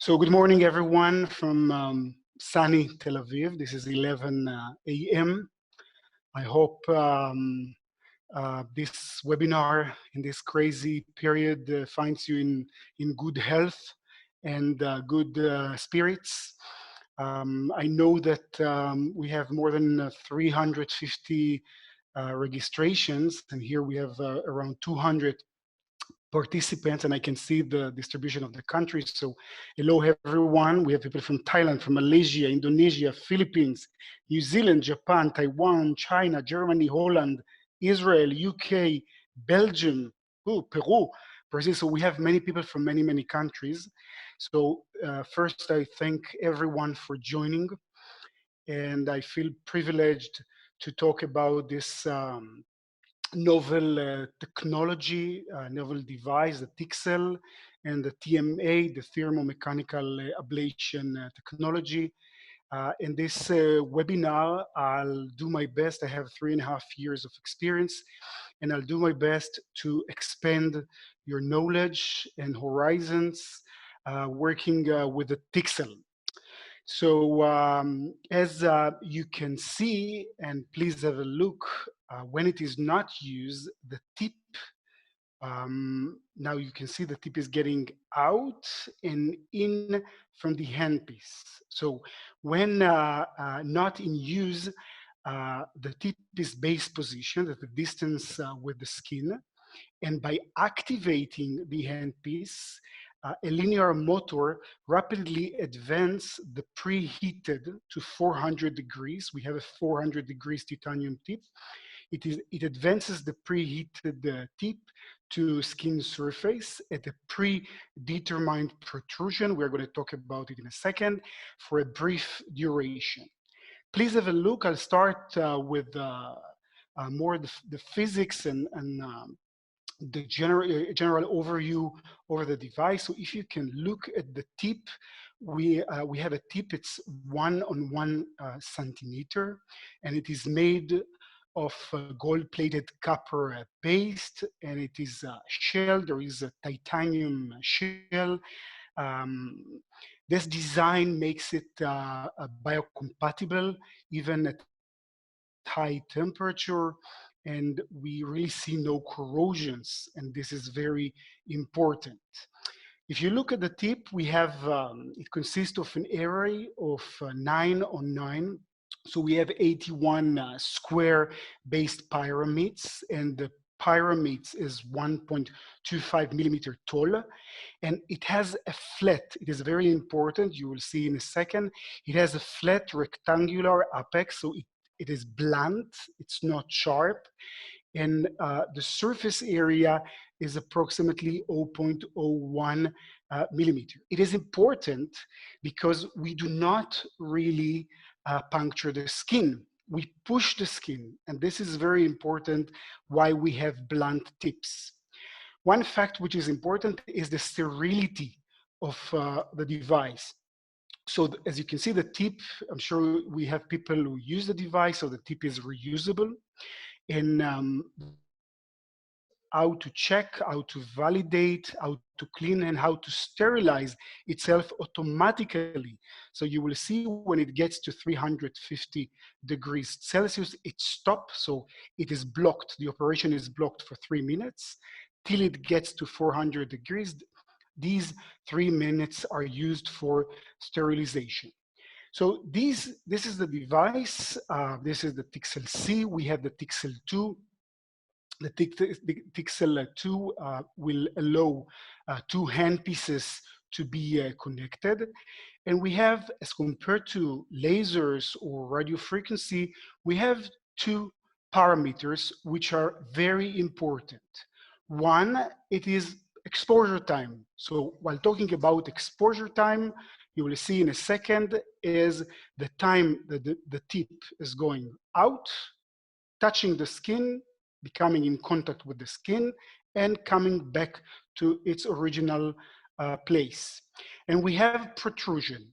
So good morning, everyone, from sunny Tel Aviv. This is 11 a.m. I hope this webinar in this crazy period finds you in good health and good spirits. I know that we have more than 350 registrations, and here we have around 200 participants, and I can see the distribution of the countries. So hello everyone. We have people from Thailand, from Malaysia, Indonesia, Philippines, New Zealand, Japan, Taiwan, China, Germany, Holland, Israel, UK, Belgium, Peru, Brazil. So we have many people from many countries. So first I thank everyone for joining, and I feel privileged to talk about this novel technology, novel device, the TICSEL, and the TMA, the thermomechanical ablation technology. In this webinar, I'll do my best. I have 3.5 years of experience, and I'll do my best to expand your knowledge and horizons working with the TICSEL. So as you can see, and please have a look, when it is not used, the tip, now you can see the tip is getting out and in from the handpiece. So when not in use, the tip is base positioned at the distance with the skin, and by activating the handpiece, a linear motor rapidly advances the preheated to 400 degrees. We have a 400 degrees titanium tip. It advances the preheated tip to skin surface at a predetermined protrusion. We're going to talk about it in a second for a brief duration. Please have a look. I'll start with more the physics and the general overview over the device. So if you can look at the tip, we have a tip. It's 1 on 1 centimeter, and it is made of gold-plated copper paste, and it is shell. There is a titanium shell. This design makes it biocompatible even at high temperature, and we really see no corrosions, and this is very important. If you look at the tip, we have, it consists of an array of 9 on 9. So we have 81 square based pyramids, and the pyramids is 1.25 millimeter tall, and it has a flat, it is very important, you will see in a second, it has a flat rectangular apex, so it is blunt, it's not sharp, and the surface area is approximately 0.01 millimeter. It is important because we do not really puncture the skin. We push the skin, and this is very important why we have blunt tips. One fact which is important is the sterility of the device. So as you can see, the tip, I'm sure we have people who use the device, so the tip is reusable. And how to check, how to validate, how to clean, and how to sterilize itself automatically. So you will see when it gets to 350 degrees Celsius, it stops, so it is blocked. The operation is blocked for 3 minutes till it gets to 400 degrees. These 3 minutes are used for sterilization. So this is the device. This is the TICSEL C. We have the TICSEL 2. The TICSEL 2 will allow 2 handpieces to be connected. And we have, as compared to lasers or radio frequency, we have 2 parameters which are very important. One, it is exposure time. So while talking about exposure time, you will see in a second is the time that the tip is going out, touching the skin, becoming in contact with the skin, and coming back to its original place. And we have protrusion.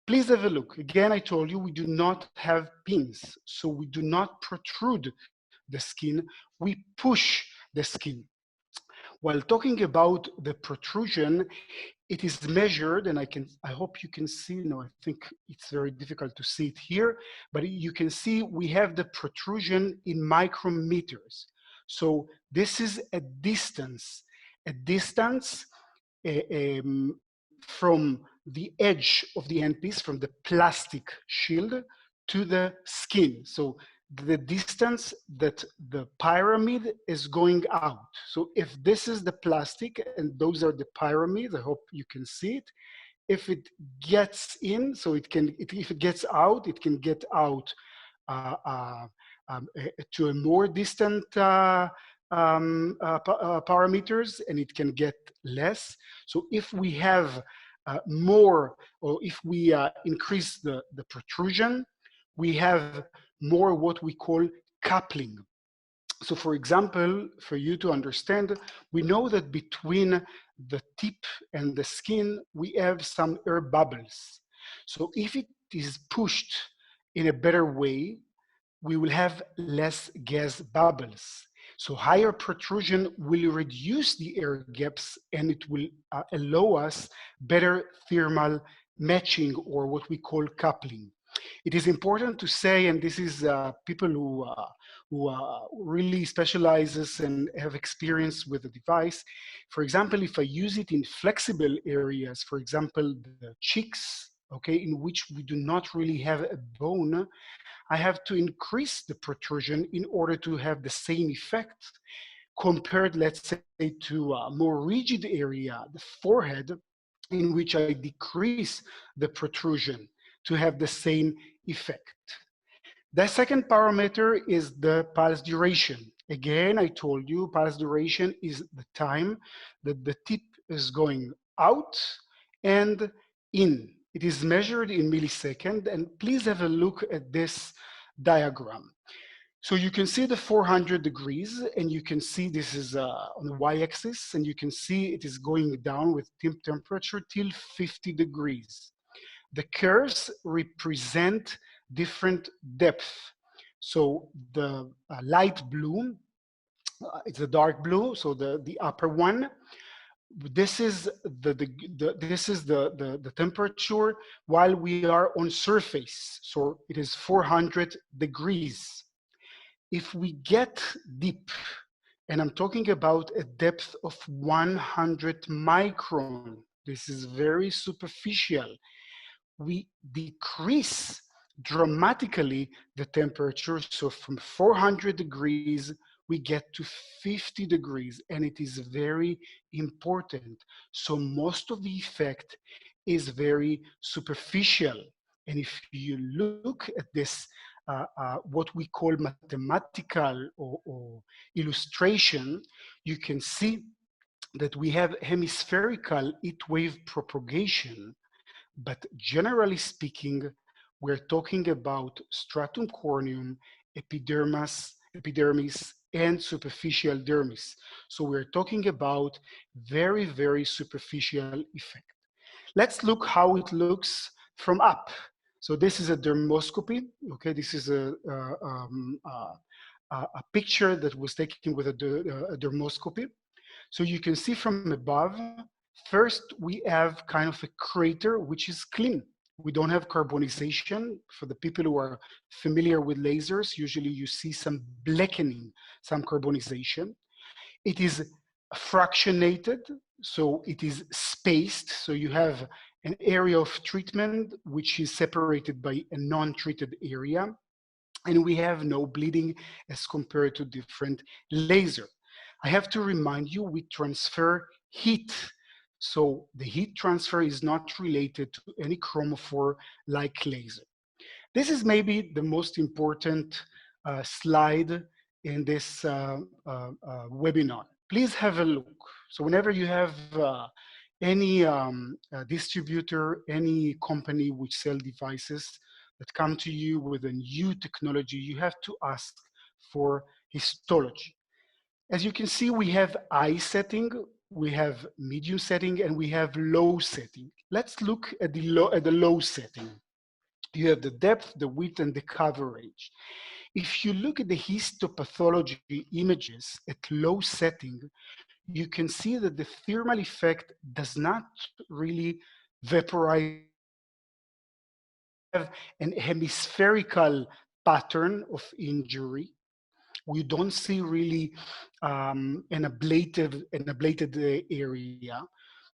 Please have a look. Again, I told you we do not have pins, so we do not protrude the skin, we push the skin. While talking about the protrusion, it is measured, and I hope you can see, no, I think it's very difficult to see it here, but you can see we have the protrusion in micrometers. So this is a distance from the edge of the handpiece, from the plastic shield to the skin. So the distance that the pyramid is going out. So if this is the plastic and those are the pyramids, I hope you can see it. If it gets in, so if it gets out, it can get out to a more distant parameters, and it can get less. So if we have more, or if we increase the protrusion, we have more what we call coupling. So for example, for you to understand, we know that between the tip and the skin, we have some air bubbles. So if it is pushed in a better way, we will have less gas bubbles. So higher protrusion will reduce the air gaps, and it will allow us better thermal matching, or what we call coupling. It is important to say, and this is people who really specializes and have experience with the device. For example, if I use it in flexible areas, for example, the cheeks, okay, in which we do not really have a bone, I have to increase the protrusion in order to have the same effect compared, let's say, to a more rigid area, the forehead, in which I decrease the protrusion to have the same effect. The second parameter is the pulse duration. Again, I told you pulse duration is the time that the tip is going out and in. It is measured in milliseconds, and please have a look at this diagram. So you can see the 400 degrees, and you can see this is on the y-axis, and you can see it is going down with temperature till 50 degrees. The curves represent different depth. So the light blue, it's a dark blue, so the upper one, this is the temperature while we are on surface. So it is 400 degrees. If we get deep, and I'm talking about a depth of 100 micron, this is very superficial, we decrease dramatically the temperature. So from 400 degrees, we get to 50 degrees, and it is very important. So most of the effect is very superficial. And if you look at this, what we call mathematical or illustration, you can see that we have hemispherical heat wave propagation. But generally speaking, we're talking about stratum corneum, epidermis, and superficial dermis. So we're talking about very, very superficial effect. Let's look how it looks from up. So this is a dermoscopy. Okay, this is a picture that was taken with a dermoscopy. So you can see from above, first we have kind of a crater which is clean. We don't have carbonization. For the people who are familiar with lasers, usually you see some blackening, some carbonization. It is fractionated, so it is spaced. So you have an area of treatment which is separated by a non-treated area. And we have no bleeding as compared to different laser. I have to remind you, we transfer heat. So the heat transfer is not related to any chromophore-like laser. This is maybe the most important slide in this webinar. Please have a look. So whenever you have any distributor, any company which sell devices that come to you with a new technology, you have to ask for histology. As you can see, we have high setting, we have medium setting, and we have low setting. Let's look at the low setting. You have the depth, the width, and the coverage. If you look at the histopathology images at low setting, you can see that the thermal effect does not really vaporize. Have an hemispherical pattern of injury. We don't see really an ablated area.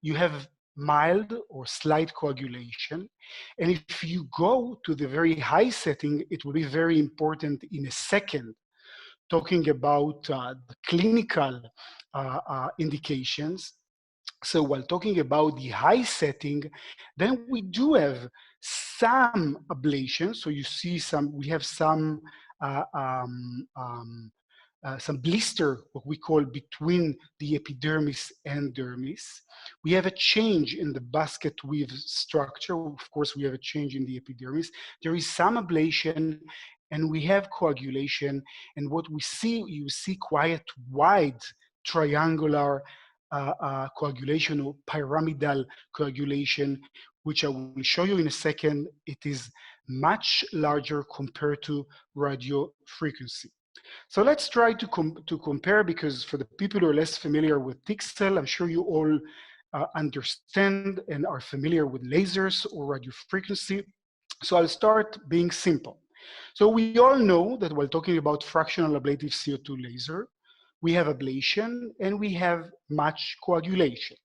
You have mild or slight coagulation. And if you go to the very high setting, it will be very important in a second, talking about the clinical indications. So while talking about the high setting, then we do have some ablation. So you see we have uh, um, um, some blister, what we call between the epidermis and dermis. We have a change in the basket weave structure. Of course, we have a change in the epidermis. There is some ablation, and we have coagulation. And what we see, you see quite wide triangular coagulation or pyramidal coagulation, which I will show you in a second. It is much larger compared to radio frequency. So let's try to compare, because for the people who are less familiar with Tixel, I'm sure you all understand and are familiar with lasers or radio frequency. So I'll start being simple. So we all know that while talking about fractional ablative CO2 laser, we have ablation and we have much coagulation.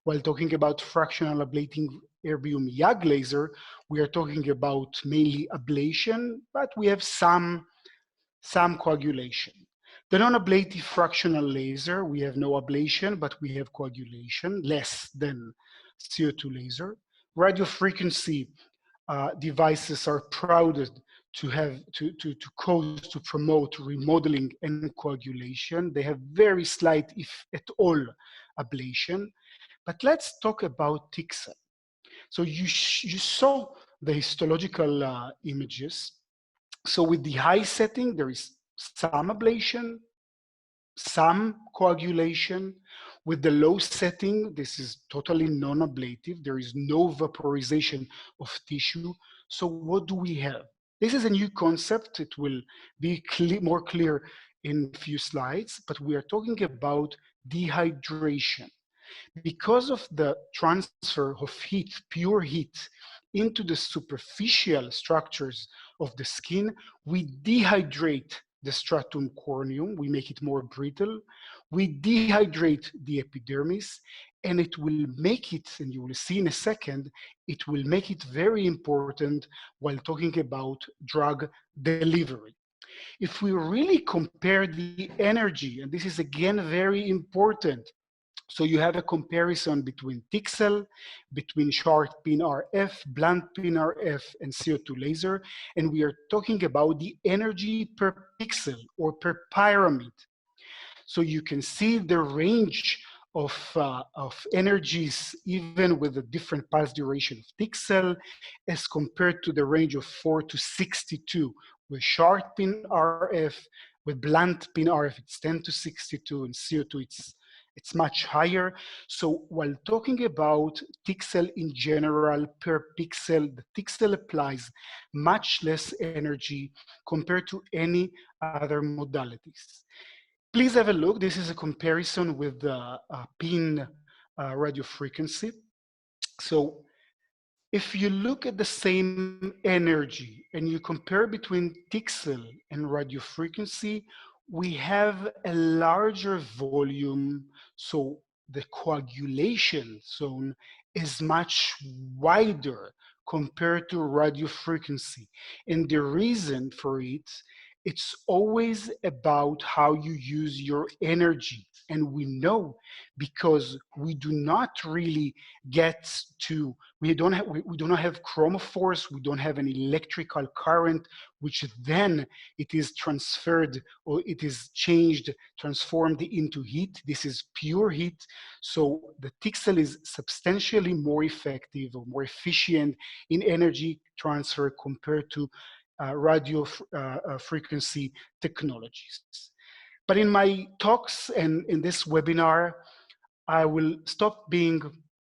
While talking about fractional ablating erbium YAG laser, we are talking about mainly ablation, but we have some coagulation. The non-ablative fractional laser, we have no ablation, but we have coagulation, less than CO2 laser. Radio frequency devices are proud to have to cause, to promote remodeling and coagulation. They have very slight, if at all, ablation. But let's talk about Tixel. So you saw the histological images. So with the high setting, there is some ablation, some coagulation. With the low setting, this is totally non-ablative. There is no vaporization of tissue. So what do we have? This is a new concept. It will be more clear in a few slides, but we are talking about dehydration. Because of the transfer of heat, pure heat, into the superficial structures of the skin, we dehydrate the stratum corneum, we make it more brittle, we dehydrate the epidermis, and it will make it, and you will see in a second, it will make it very important while talking about drug delivery. If we really compare the energy, and this is again very important, so you have a comparison between Tixel, between short pin RF, blunt pin RF, and CO2 laser, and we are talking about the energy per pixel or per pyramid. So you can see the range of energies, even with the different pulse duration of Tixel, as compared to the range of 4 to 62. With short pin RF, with blunt pin RF, it's 10 to 62, and CO2, it's much higher. So while talking about Tixel in general per pixel, the Tixel applies much less energy compared to any other modalities. Please have a look. This is a comparison with the pin radio frequency. So if you look at the same energy and you compare between Tixel and radio frequency, we have a larger volume. So the coagulation zone is much wider compared to radio frequency. And the reason for it, it's always about how you use your energy. And we know, because we do not really get to, we do not have chromophores, we don't have an electrical current, which then it is transferred or it is changed, transformed into heat. This is pure heat. So the Tixel is substantially more effective or more efficient in energy transfer compared to radio frequency technologies. But in my talks and in this webinar, I will stop being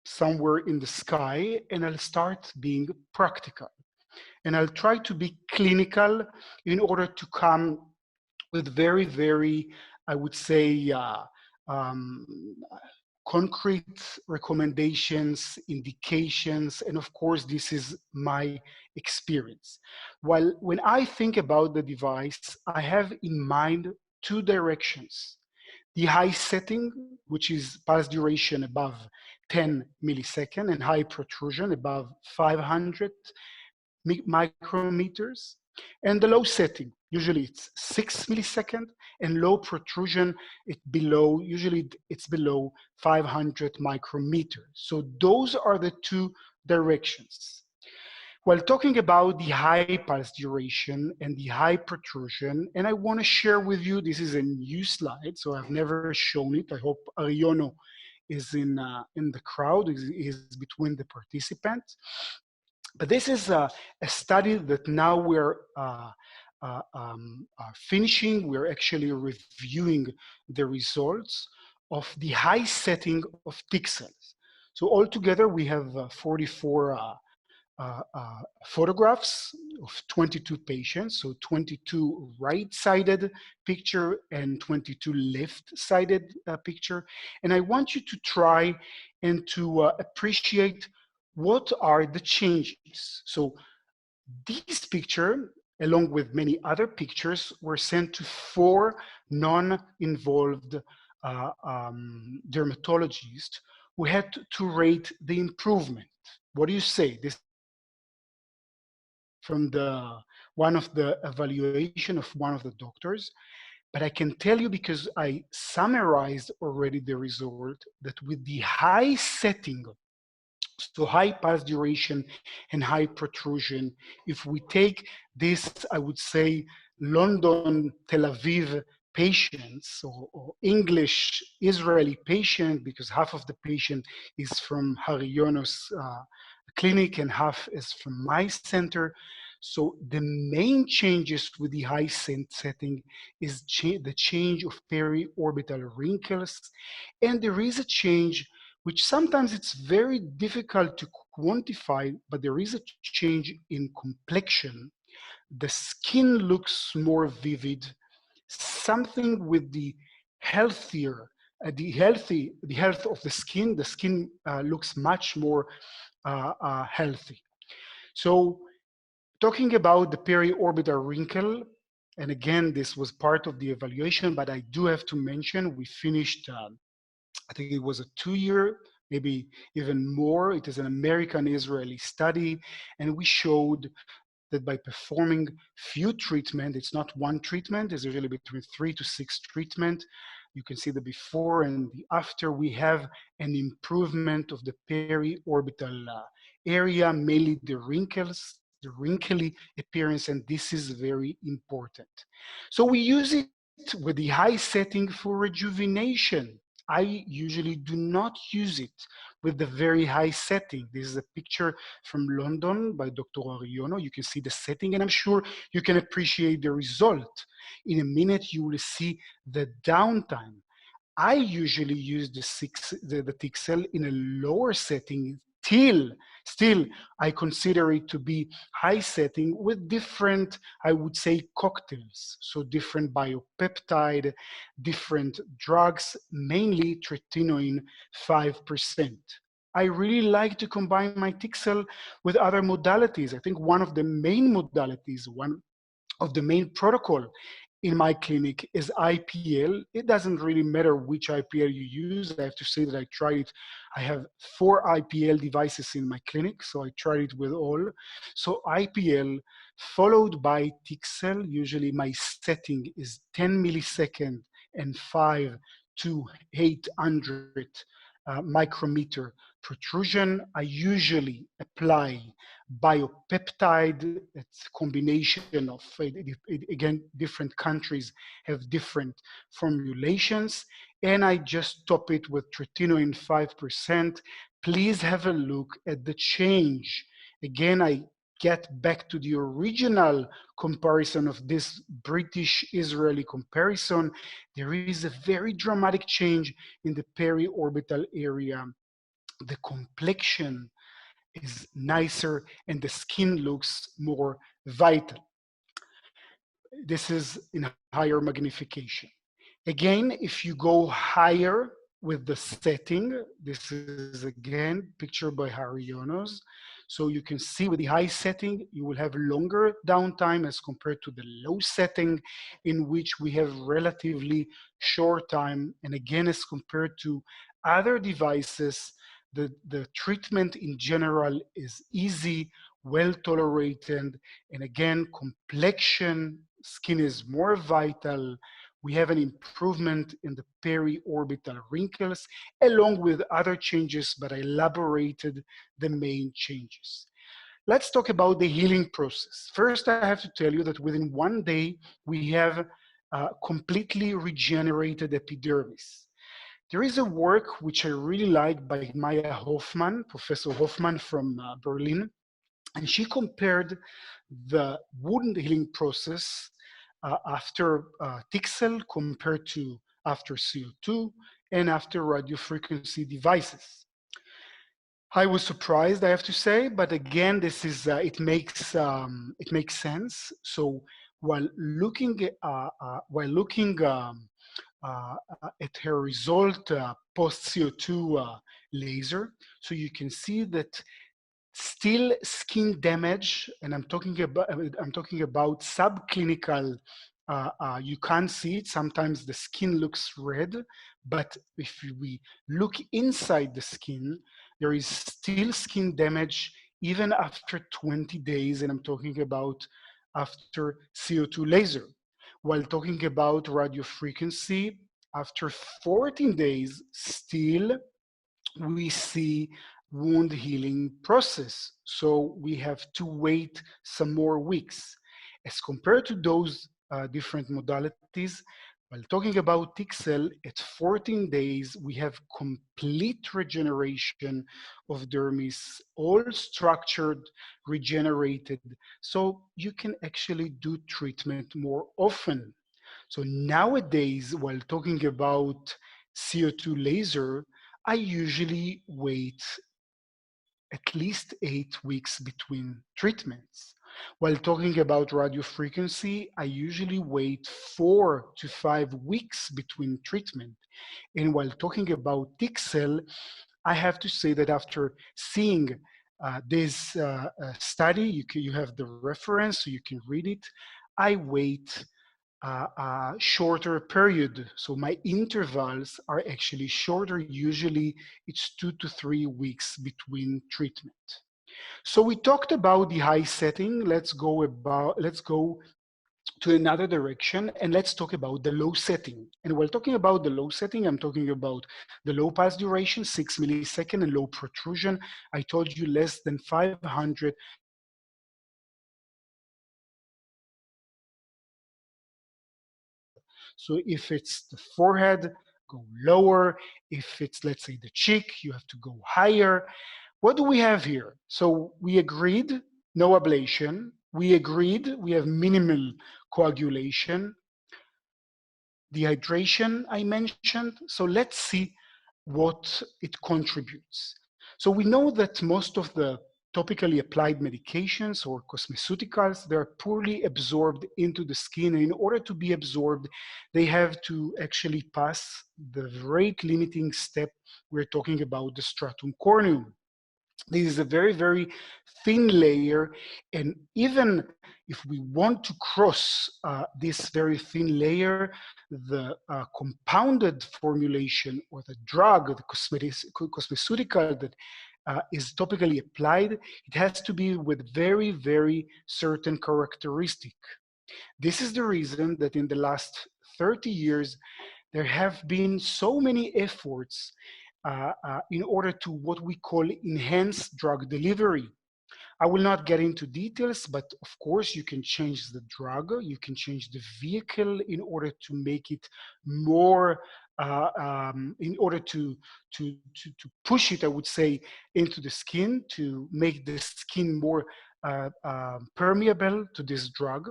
somewhere in the sky and I'll start being practical. And I'll try to be clinical in order to come with very, very, I would say, um, concrete recommendations, indications, and of course, this is my experience. While when I think about the device, I have in mind two directions. The high setting, which is pulse duration above 10 millisecond and high protrusion above 500 micrometers, and the low setting, usually it's 6 millisecond, and low protrusion, usually it's below 500 micrometers. So those are the two directions. While talking about the high pulse duration and the high protrusion, and I want to share with you, this is a new slide, so I've never shown it. I hope Ariono is in the crowd, is between the participants. But this is a study that now we're finishing. We're actually reviewing the results of the high setting of tick cells. So altogether, we have 44 photographs of 22 patients, so 22 right-sided picture and 22 left-sided picture. And I want you to try and to appreciate what are the changes. So this picture, along with many other pictures, were sent to 4 non-involved dermatologists who had to rate the improvement. What do you say? This from the one of the evaluation of one of the doctors, but I can tell you, because I summarized already the result, that with the high setting, so high pulse duration and high protrusion, if we take this, I would say, London, Tel Aviv patients, or English Israeli patient, because half of the patient is from Hariono's clinic and half is from my center. So the main changes with the high setting is the change of periorbital wrinkles, and there is a change which sometimes it's very difficult to quantify, but there is a change in complexion. The skin looks more vivid, something with the healthier, the health of the skin looks much more healthy. So talking about the periorbital wrinkle, and again, this was part of the evaluation, but I do have to mention, we finished I think it was a 2-year, maybe even more. It is an American-Israeli study, and we showed that by performing few treatment, it's not one treatment, it's usually between 3 to 6 treatment. You can see the before and the after. We have an improvement of the periorbital area, mainly the wrinkles, the wrinkly appearance, and this is very important. So we use it with the high setting for rejuvenation. I usually do not use it with the very high setting. This is a picture from London by Dr. Ariono. You can see the setting, and I'm sure you can appreciate the result. In a minute, you will see the downtime. I usually use the Tixel in a lower setting still I consider it to be high setting with different, I would say, cocktails. So different biopeptide, different drugs, mainly tretinoin 5%. I really like to combine my Tixel with other modalities. I think one of the main modalities, one of the main protocol in my clinic is IPL. It doesn't really matter which IPL you use. I have to say that I tried it. I have 4 IPL devices in my clinic, so I tried it with all. So IPL followed by Tixel. Usually my setting is 10 millisecond and 5 to 800 micrometer protrusion. I usually apply biopeptide. It's a combination of, again, different countries have different formulations. And I just top it with tretinoin 5%. Please have a look at the change. Again, I get back to the original comparison of this British-Israeli comparison. There is a very dramatic change in the periorbital area. The complexion is nicer and the skin looks more vital. This is in higher magnification. Again, if you go higher with the setting, this is again picture by Harry Yonos. So you can see with the high setting, you will have longer downtime as compared to the low setting, in which we have relatively short time. And again, as compared to other devices, the treatment in general is easy, well tolerated, and again, complexion, skin is more vital. We have an improvement in the periorbital wrinkles, along with other changes, but I elaborated the main changes. Let's talk about the healing process. First, I have to tell you that within 1 day, we have completely regenerated epidermis. There is a work which I really like by Maya Hoffman, Professor Hoffman from Berlin, and she compared the wound healing process after Tixel compared to after CO2 and after radiofrequency devices. I was surprised, I have to say, but again, this is it makes sense. So while looking at her result post CO2 laser, so you can see that still skin damage, and I'm talking about subclinical. You can't see it. Sometimes the skin looks red, but if we look inside the skin, there is still skin damage even after 20 days, and I'm talking about after CO2 laser. While talking about radio frequency, after 14 days, still we see wound healing process. So we have to wait some more weeks. As compared to those different modalities, while talking about Tixel, at 14 days, we have complete regeneration of dermis, all structured, regenerated. So you can actually do treatment more often. So nowadays, while talking about CO2 laser, I usually wait at least 8 weeks between treatments. While talking about radio frequency, I usually wait 4 to 5 weeks between treatment. And while talking about Tixel, I have to say that after seeing this study, you have the reference, so you can read it. I wait shorter period. So my intervals are actually shorter. Usually it's 2 to 3 weeks between treatment. So we talked about the high setting. Let's go to another direction and let's talk about the low setting. And while talking about the low setting, I'm talking about the low pulse duration, 6 milliseconds, and low protrusion. I told you less than 500 So if it's the forehead, go lower. If it's, let's say, the cheek, you have to go higher. What do we have here? So we agreed, no ablation. We agreed, we have minimal coagulation. Dehydration, I mentioned. So let's see what it contributes. So we know that most of the topically applied medications or cosmeceuticals, they're poorly absorbed into the skin. And in order to be absorbed, they have to actually pass the rate limiting step. We're talking about the stratum corneum. This is a very, very thin layer. And even if we want to cross this very thin layer, the compounded formulation or the drug, the cosmeceutical that is topically applied, it has to be with very, very certain characteristic. This is the reason that in the last 30 years, there have been so many efforts in order to what we call enhanced drug delivery. I will not get into details, but of course you can change the drug, you can change the vehicle in order to make it more, in order to push it, I would say, into the skin to make the skin more permeable to this drug.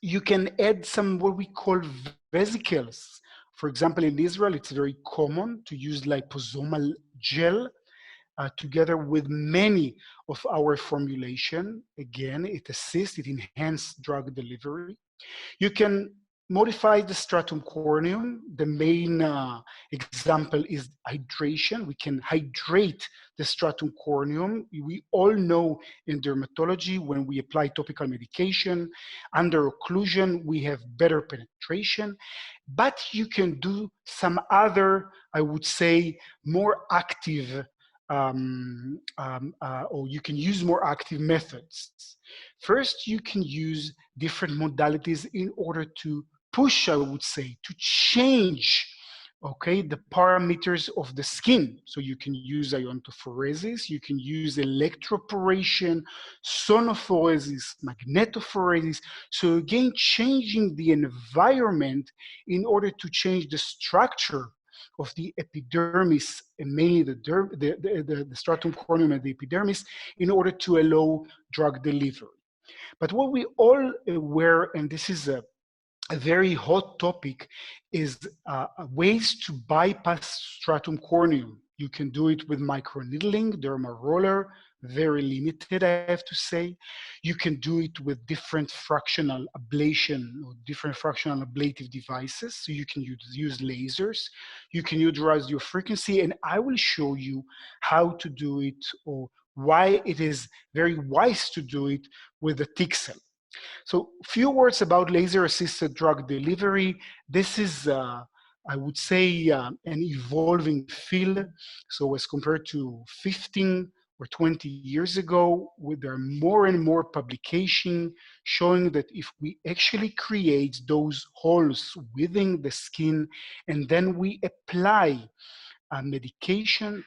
You can add some what we call vesicles. For example, in Israel, it's very common to use liposomal gel together with many of our formulation. Again, it assists, it enhances drug delivery. You can modify the stratum corneum. The main example is hydration. We can hydrate the stratum corneum. We all know in dermatology, when we apply topical medication under occlusion, we have better penetration. But you can do some other, I would say, more active, or you can use more active methods. First, you can use different modalities in order to push, I would say, to change, okay, the parameters of the skin. So you can use iontophoresis, you can use electroporation, sonophoresis, magnetophoresis. So again, changing the environment in order to change the structure of the epidermis, and mainly the stratum corneum and the epidermis, in order to allow drug delivery. But what we all aware, and this is a very hot topic, is ways to bypass stratum corneum. You can do it with microneedling, derma roller, very limited, I have to say. You can do it with different fractional ablation or different fractional ablative devices. So you can use lasers. You can use radiofrequency, and I will show you how to do it, or why it is very wise to do it with a Tixel. So few words about laser-assisted drug delivery. This is, I would say, an evolving field. So as compared to 15 or 20 years ago, there are more and more publications showing that if we actually create those holes within the skin and then we apply a medication,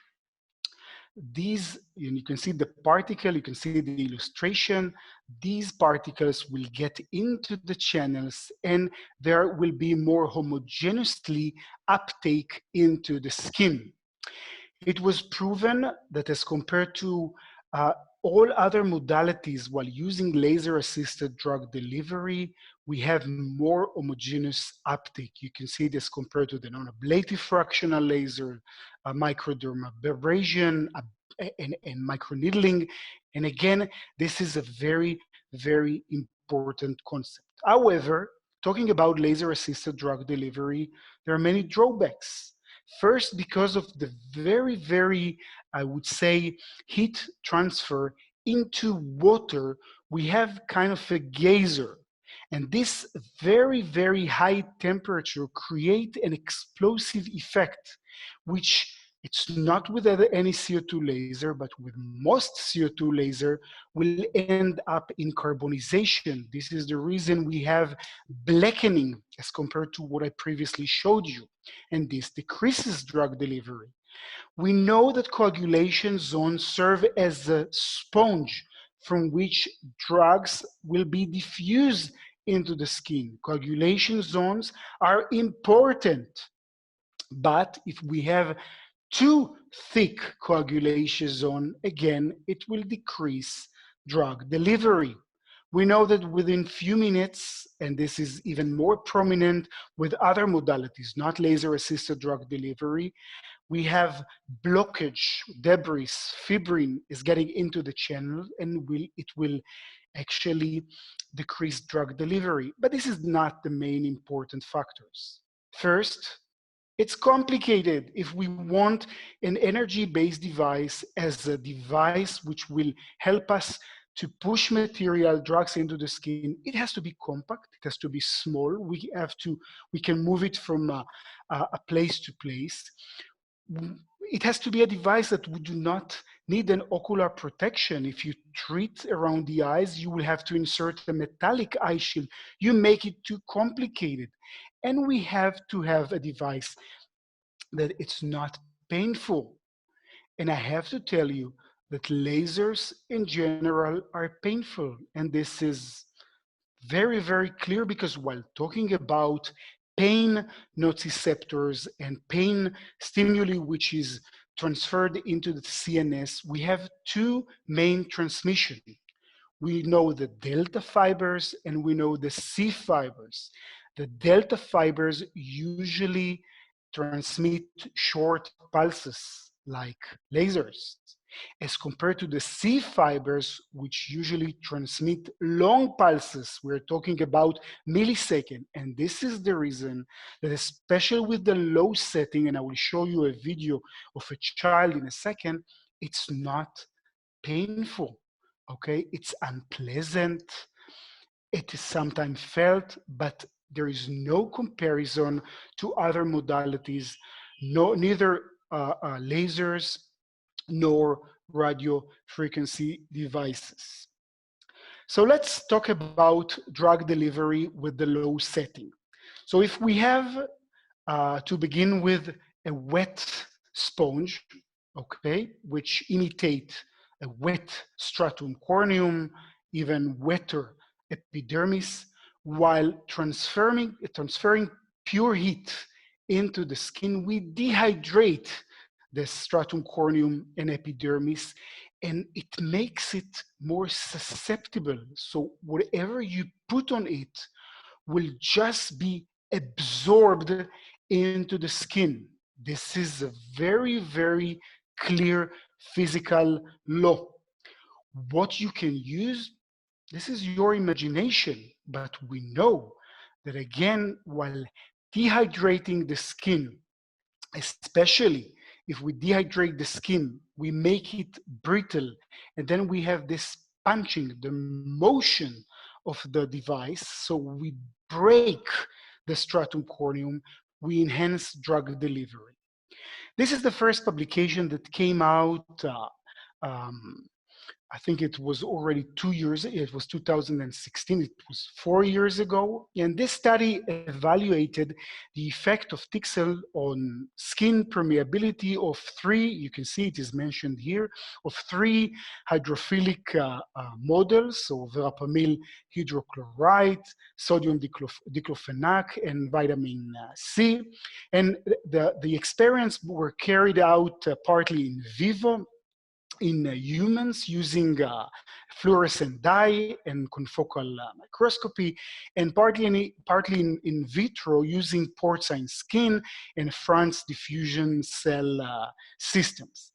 these, you can see the particle, you can see the illustration, these particles will get into the channels and there will be more homogeneously uptake into the skin. It was proven that as compared to all other modalities, while using laser-assisted drug delivery, we have more homogeneous uptake. You can see this compared to the non-ablative fractional laser, microdermabrasion, and microneedling. And again, this is a very, very important concept. However, talking about laser-assisted drug delivery, there are many drawbacks. First, because of the very, very, I would say, heat transfer into water, we have kind of a geyser. And this very, very high temperature create an explosive effect, which it's not with any CO2 laser, but with most CO2 laser will end up in carbonization. This is the reason we have blackening as compared to what I previously showed you. And this decreases drug delivery. We know that coagulation zones serve as a sponge from which drugs will be diffused into the skin. Coagulation zones are important, but if we have too thick coagulation zone, again, it will decrease drug delivery. We know that within few minutes, and this is even more prominent with other modalities, not laser-assisted drug delivery, we have blockage, debris, fibrin is getting into the channel, and it will actually decrease drug delivery. But this is not the main important factors. First, it's complicated. If we want an energy-based device as a device which will help us to push material, drugs into the skin, it has to be compact, it has to be small. We can move it from a place to place. It has to be a device that we do not need an ocular protection. If you treat around the eyes, you will have to insert a metallic eye shield. You make it too complicated. And we have to have a device that it's not painful. And I have to tell you that lasers in general are painful. And this is very, very clear because while talking about pain nociceptors and pain stimuli, which is transferred into the CNS, we have two main transmission. We know the delta fibers and we know the C fibers. The delta fibers usually transmit short pulses like lasers. as compared to the C fibers, which usually transmit long pulses. We're talking about millisecond. And this is the reason that, especially with the low setting, and I will show you a video of a child in a second, it's not painful, okay? It's unpleasant. It is sometimes felt, but there is no comparison to other modalities, neither lasers nor radio frequency devices. So let's talk about drug delivery with the low setting. So if we have to begin with a wet sponge, okay, which imitate a wet stratum corneum, even wetter epidermis, while transferring pure heat into the skin, we dehydrate the stratum corneum and epidermis, and it makes it more susceptible. So whatever you put on it will just be absorbed into the skin. This is a very, very clear physical law. What you can use, this is your imagination, but we know that again, while dehydrating the skin, especially if we dehydrate the skin, we make it brittle, and then we have this punching, the motion of the device, so we break the stratum corneum, we enhance drug delivery. This is the first publication that came out I think it was already 2 years, it was 2016, it was 4 years ago. And this study evaluated the effect of Tixel on skin permeability of three, you can see it is mentioned here, of three hydrophilic models, so verapamil hydrochloride, sodium diclofenac, and vitamin C. And the experiments were carried out partly in vivo, in humans using fluorescent dye and confocal microscopy, and partly in vitro using porcine skin and France diffusion cell systems.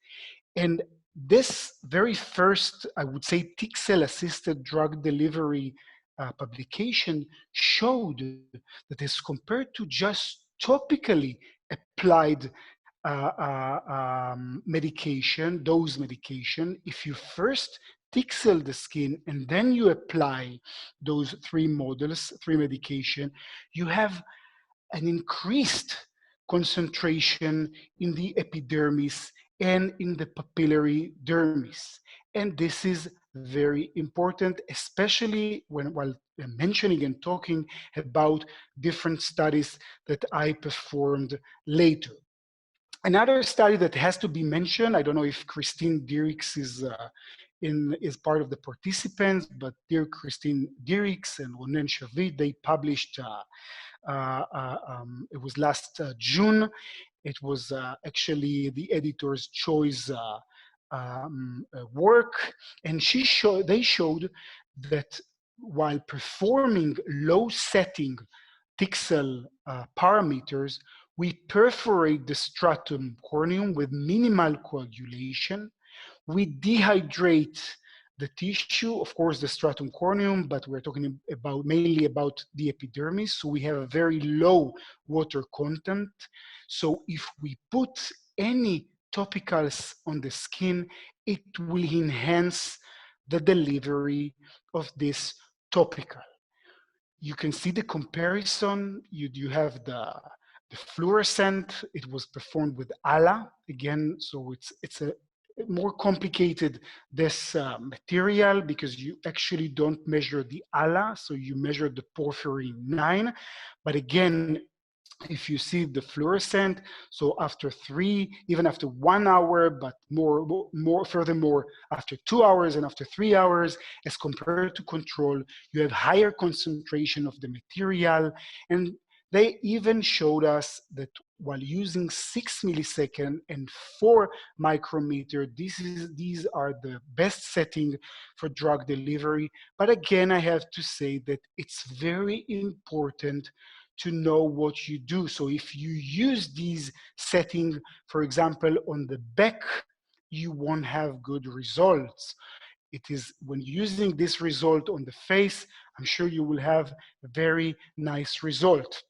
And this very first, I would say, Tixel-assisted drug delivery publication showed that as compared to just topically applied medication, dose medication, if you first Tixel the skin and then you apply those three models, three medication, you have an increased concentration in the epidermis and in the papillary dermis. And this is very important, especially while mentioning and talking about different studies that I performed later. Another study that has to be mentioned, I don't know if Christine Dierks is part of the participants, but dear Christine Dierks and Ronen Shavit, they published, it was last June, it was actually the editor's choice work, and they showed that while performing low setting Tixel parameters, we perforate the stratum corneum with minimal coagulation. We dehydrate the tissue, of course, the stratum corneum, but we're talking about mainly about the epidermis. So we have a very low water content. So if we put any topicals on the skin, it will enhance the delivery of this topical. You can see the comparison. You have the fluorescent. It was performed with ALA again, so it's a more complicated this material because you actually don't measure the ALA, so you measure the porphyrin 9. But again, if you see the fluorescent, so after even after 1 hour, but furthermore, after 2 hours and after 3 hours, as compared to control, you have higher concentration of the material. And they even showed us that while using 6 millisecond and 4 micrometer, these are the best setting for drug delivery. But again, I have to say that it's very important to know what you do. So if you use these settings, for example, on the back you won't have good results. It is when using this result on the face, I'm sure you will have a very nice result.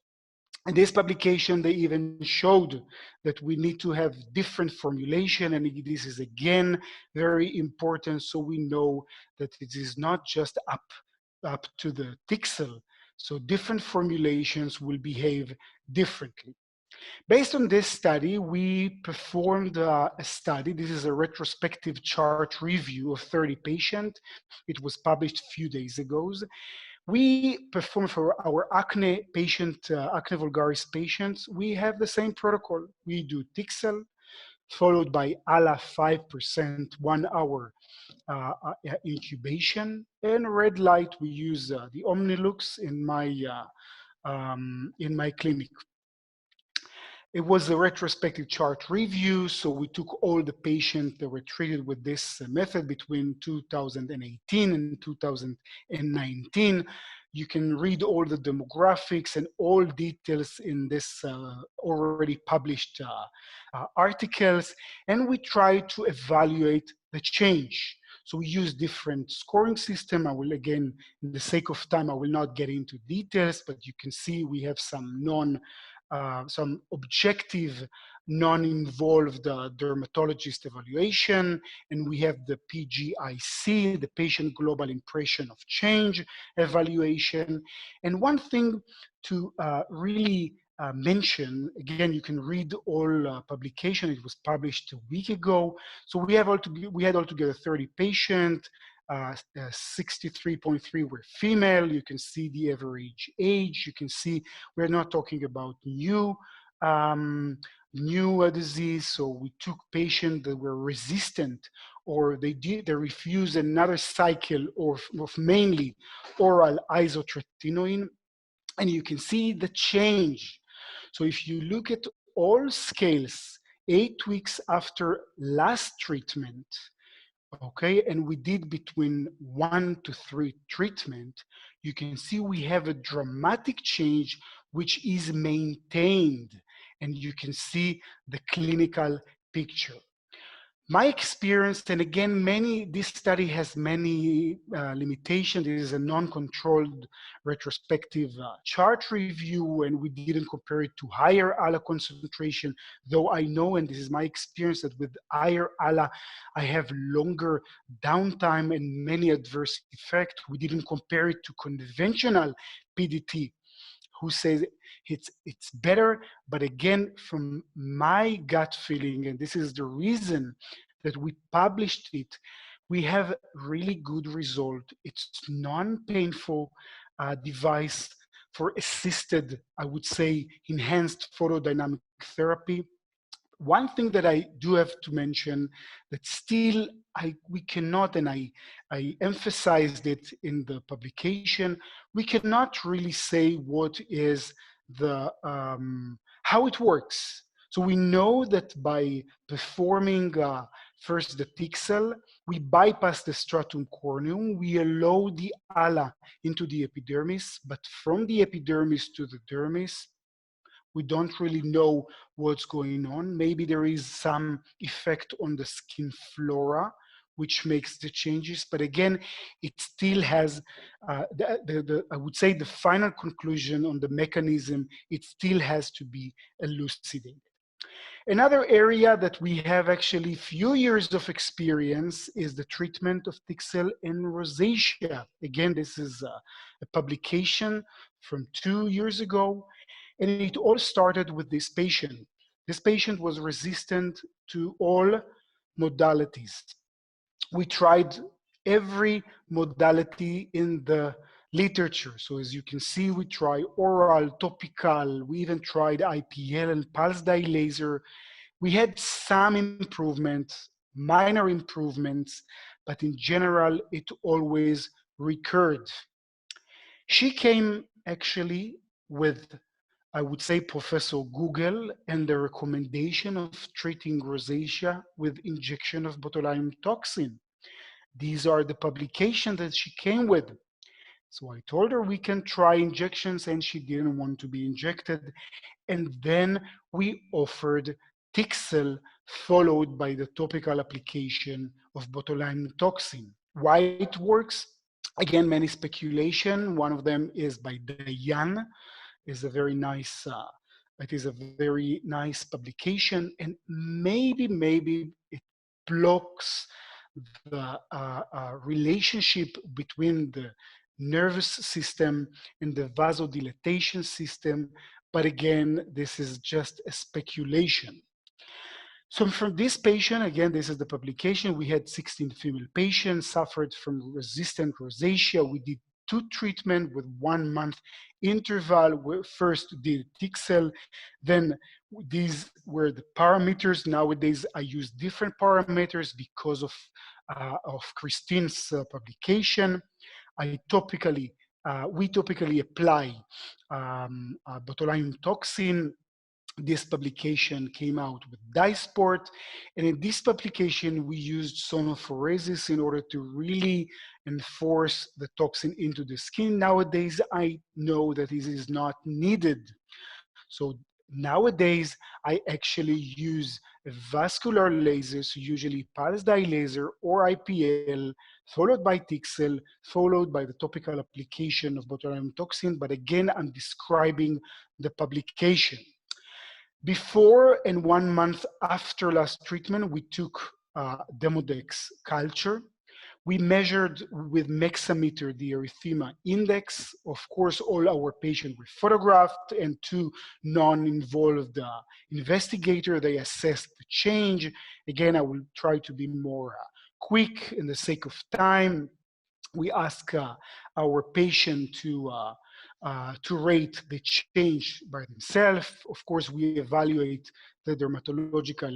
In this publication, they even showed that we need to have different formulation, and this is again very important, so we know that it is not just up to the pixel. So different formulations will behave differently. Based on this study, we performed a study. This is a retrospective chart review of 30 patients. It was published a few days ago. We perform for our acne patient, acne vulgaris patients, we have the same protocol. We do Tixel, followed by ALA 5%, 1 hour incubation, and red light, we use the Omnilux in my clinic. It was a retrospective chart review, so we took all the patients that were treated with this method between 2018 and 2019. You can read all the demographics and all details in this already published articles, and we try to evaluate the change. So we use different scoring system. I will, again, in the sake of time, I will not get into details, but you can see we have some objective, non-involved dermatologist evaluation, and we have the PGIC, the Patient Global Impression of Change evaluation. And one thing to really mention, again, you can read all publication. It was published a week ago. So we had altogether 30 patients. 63.3 were female. You can see the average age. You can see we're not talking about new disease. So we took patients that were resistant, or they refused another cycle of mainly oral isotretinoin, and you can see the change. So if you look at all scales 8 weeks after last treatment, okay, and we did between 1 to 3 treatment, you can see we have a dramatic change which is maintained, and you can see the clinical picture. My experience, and again, this study has many limitations. It is a non-controlled retrospective chart review, and we didn't compare it to higher ALA concentration, though I know, and this is my experience, that with higher ALA, I have longer downtime and many adverse effects. We didn't compare it to conventional PDT, who says it's better. But again, from my gut feeling, and this is the reason that we published it, we have really good result. It's non-painful device for assisted, I would say, enhanced photodynamic therapy. One thing that I do have to mention, that still we cannot, and I emphasized it in the publication, we cannot really say what is how it works. So we know that by performing first the pixel, we bypass the stratum corneum, we allow the ALA into the epidermis, but from the epidermis to the dermis, we don't really know what's going on. Maybe there is some effect on the skin flora, which makes the changes. But again, it still has, I would say the final conclusion on the mechanism, it still has to be elucidated. Another area that we have actually few years of experience is the treatment of Tixel in rosacea. Again, this is a publication from 2 years ago, and it all started with this patient. This patient was resistant to all modalities. We tried every modality in the literature. So as you can see, we try oral, topical, we even tried IPL and pulse dye laser. We had some improvements, minor improvements, but in general, it always recurred. She came actually with, I would say, Professor Google and the recommendation of treating rosacea with injection of botulinum toxin. These are the publications that she came with. So I told her we can try injections, and she didn't want to be injected. And then we offered Tixel followed by the topical application of botulinum toxin. Why it works? Again, many speculation. One of them is by Dayan, is a very nice. It is a very nice publication, and maybe it blocks the relationship between the nervous system and the vasodilatation system. But again, this is just a speculation. So from this patient, again, this is the publication. We had 16 female patients suffered from resistant rosacea. We did 2 treatments with 1 month interval. We first did Tixel, then these were the parameters. Nowadays, I use different parameters because of Christine's publication. We topically apply botulinum toxin. This publication came out with Dysport, and in this publication we used sonophoresis in order to really enforce the toxin into the skin. Nowadays I know that this is not needed. So nowadays I actually use a vascular laser, so usually pulse dye laser or IPL, followed by Tixel, followed by the topical application of botulinum toxin. But again, I'm describing the publication. Before and 1 month after last treatment, we took Demodex culture. We measured with Mexameter the erythema index. Of course, all our patients were photographed, and 2 non-involved investigators, they assessed the change. Again, I will try to be more quick in the sake of time. We ask our patient to rate the change by themselves. Of course, we evaluate the dermatological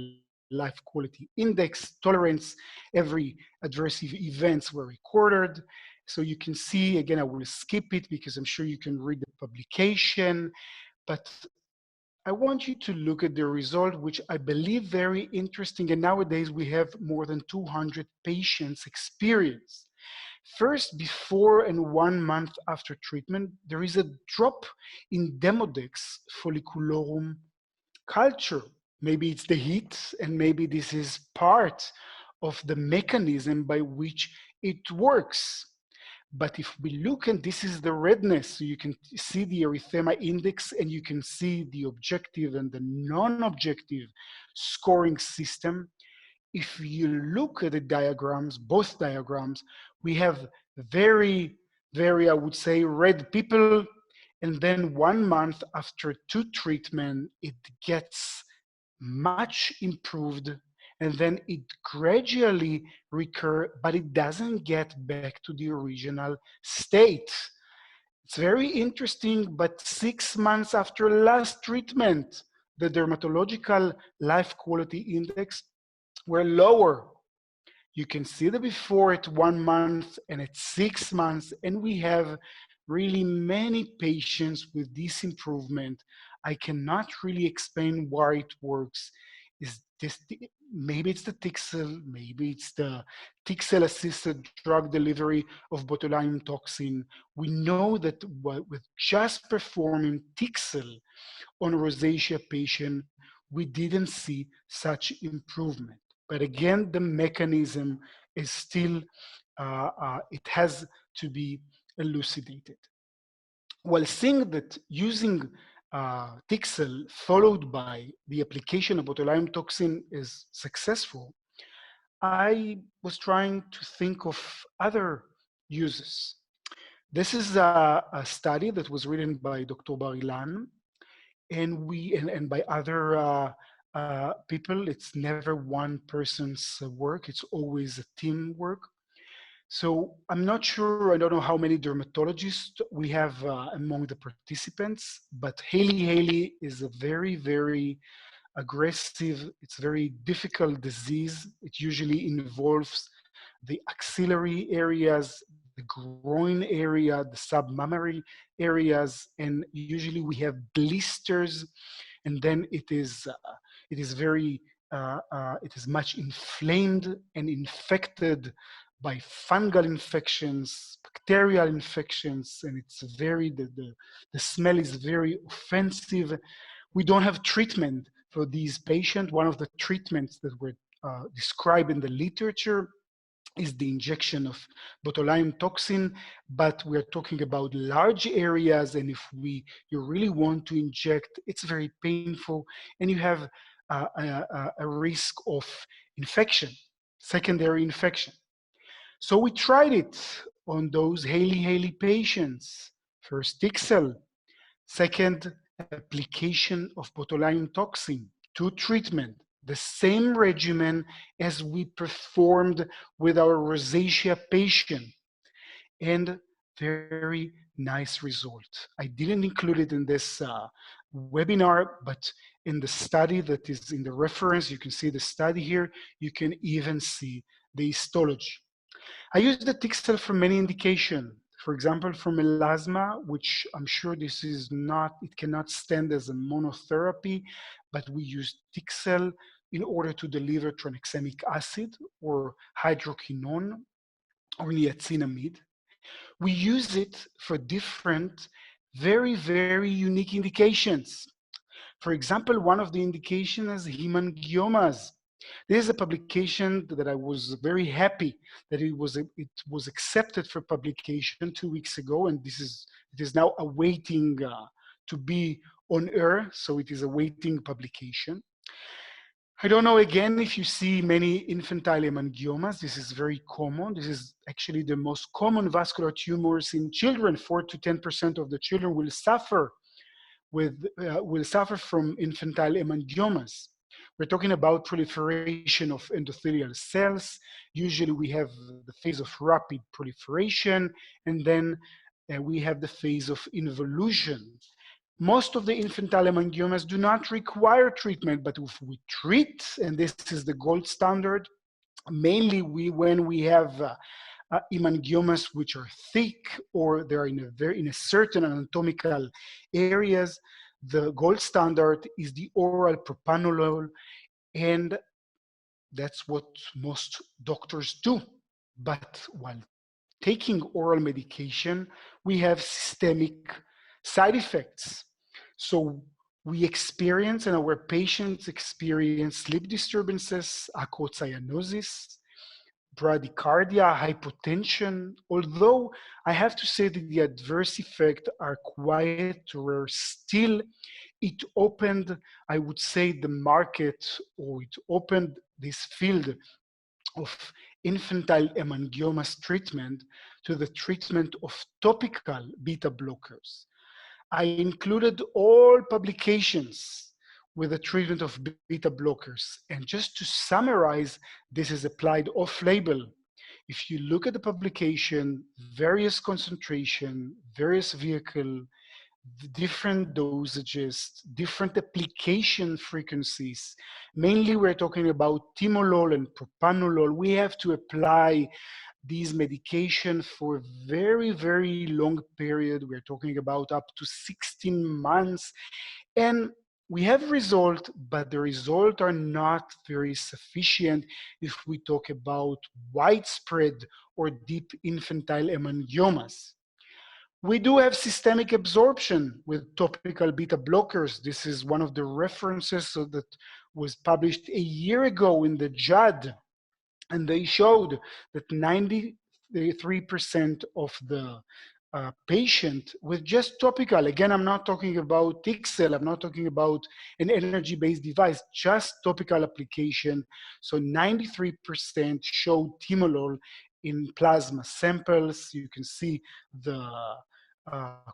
life quality index, tolerance. Every adverse events were recorded. So you can see, again, I will skip it because I'm sure you can read the publication, but I want you to look at the result, which I believe very interesting. And nowadays we have more than 200 patients experience. First, before and 1 month after treatment, there is a drop in Demodex folliculorum culture. Maybe it's the heat, and maybe this is part of the mechanism by which it works. But if we look, and this is the redness, so you can see the erythema index, and you can see the objective and the non-objective scoring system. If you look at the diagrams, both diagrams, we have very, I would say, red people. And then 1 month after 2 treatment, it gets much improved. And then it gradually recur, but it doesn't get back to the original state. It's very interesting, but 6 months after last treatment, the dermatological life quality index were lower. You can see the before at 1 month and at 6 months, and we have really many patients with this improvement. I cannot really explain why it works. Is this maybe it's the Tixel, maybe it's the Tixel assisted drug delivery of botulinum toxin. We know that with just performing Tixel on rosacea patient, we didn't see such improvement. But again, the mechanism is still, it has to be elucidated. While seeing that using Tixel followed by the application of botulinum toxin is successful, I was trying to think of other uses. This is a study that was written by Dr. Bar-Ilan, and by other people. It's never one person's work. It's always a team work. So I'm not sure, I don't know how many dermatologists we have among the participants, but Hailey is a very aggressive, it's very difficult disease. It usually involves the axillary areas, the groin area, the submammary areas, and usually we have blisters, and then it is much inflamed and infected by fungal infections, bacterial infections, and it's very the smell is very offensive. We don't have treatment for these patients. One of the treatments that were described in the literature is the injection of botulinum toxin, but we're talking about large areas, and if you really want to inject, it's very painful, and you have a risk of infection, secondary infection. So we tried it on those Hailey-Hailey patients. First Tixel, second application of botulinum toxin, two treatment, the same regimen as we performed with our rosacea patient, and very nice result. I didn't include it in this webinar, but in the study that is in the reference, you can see the study here, you can even see the histology. I use the Tixel for many indications. For example, for melasma, which I'm sure this is not, it cannot stand as a monotherapy, but we use Tixel in order to deliver tranexamic acid or hydroquinone or niacinamide. We use it for different, very, very unique indications. For example, one of the indications is hemangiomas. This is a publication that I was very happy that it was accepted for publication 2 weeks ago, and it is now awaiting to be on air, so it is awaiting publication. I don't know again if you see many infantile hemangiomas. This is very common. This is actually the most common vascular tumors in children. 4 to 10% of the children will suffer from infantile hemangiomas. We're talking about proliferation of endothelial cells. Usually we have the phase of rapid proliferation, and then we have the phase of involution. Most of the infantile hemangiomas do not require treatment, but if we treat, and this is the gold standard, mainly when we have hemangiomas which are thick or they're in a certain anatomical areas, the gold standard is the oral propranolol, and that's what most doctors do. But while taking oral medication, we have systemic side effects. So we experience, and our patients experience, sleep disturbances, acrocyanosis, bradycardia, hypotension, although I have to say that the adverse effects are quite rare still. It opened, I would say, the market, or it opened this field of infantile hemangiomas treatment to the treatment of topical beta blockers. I included all publications with the treatment of beta blockers. And just to summarize, this is applied off-label. If you look at the publication, various concentration, various vehicle, different dosages, different application frequencies. Mainly we're talking about timolol and propranolol. We have to apply these medication for very, very long period. We're talking about up to 16 months. And we have result, but the results are not very sufficient if we talk about widespread or deep infantile hemangiomas. We do have systemic absorption with topical beta blockers. This is one of the references that was published a year ago in the JAD, and they showed that 93% of the patient with just topical, again, I'm not talking about Tixel, I'm not talking about an energy-based device, just topical application. So 93% showed timolol in plasma samples. You can see the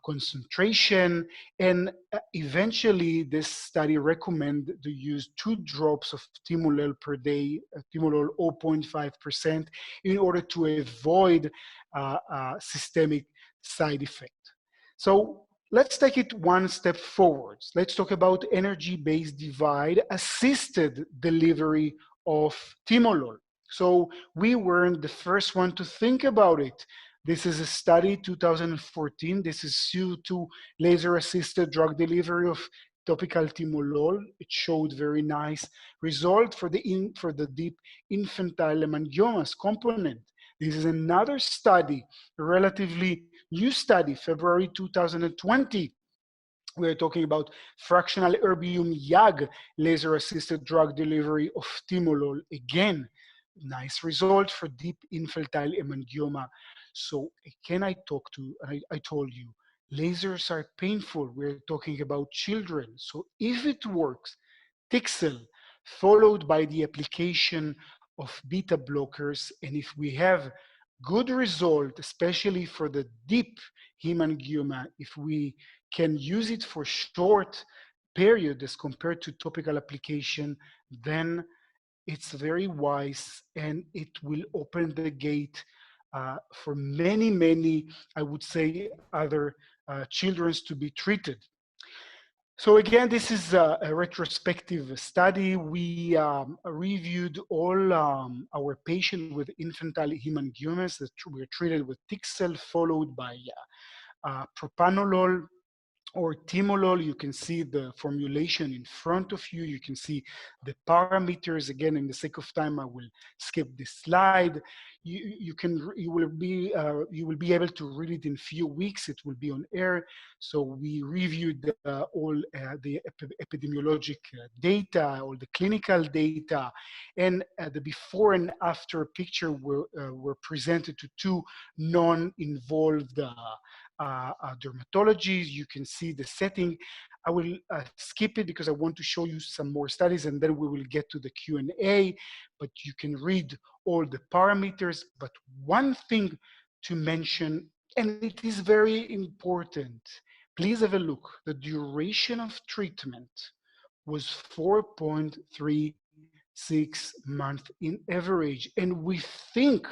concentration, and eventually this study recommended to use 2 drops of timolol per day, timolol 0.5%, in order to avoid systemic side effect. So let's take it one step forward. Let's talk about energy-based device assisted delivery of timolol. So we weren't the first one to think about it. This is a study, 2014. This is CO2 laser-assisted drug delivery of topical timolol. It showed very nice result for the deep infantile hemangiomas component. This is another study, a relatively new study, February 2020. We're talking about fractional erbium YAG laser assisted drug delivery of timolol. Again, nice result for deep infantile hemangioma. So again, I told you, lasers are painful. We're talking about children. So if it works, Tixel, followed by the application of beta blockers. And if we have good result, especially for the deep hemangioma, if we can use it for short period as compared to topical application, then it's very wise and it will open the gate for many, many, I would say, other children to be treated. So again, this is a retrospective study. We reviewed all our patients with infantile hemangiomas that were treated with Tixel, followed by propanolol or timolol. You can see the formulation in front of you. You can see the parameters. Again, in the sake of time, I will skip this slide. You will be able to read it in few weeks. It will be on air. So we reviewed all the epidemiologic data, all the clinical data, and the before and after picture were presented to two non-involved dermatologies. You can see the setting. I will skip it because I want to show you some more studies and then we will get to the Q&A, but you can read all the parameters. But one thing to mention, and it is very important, please have a look. The duration of treatment was 4.36 months in average. And we think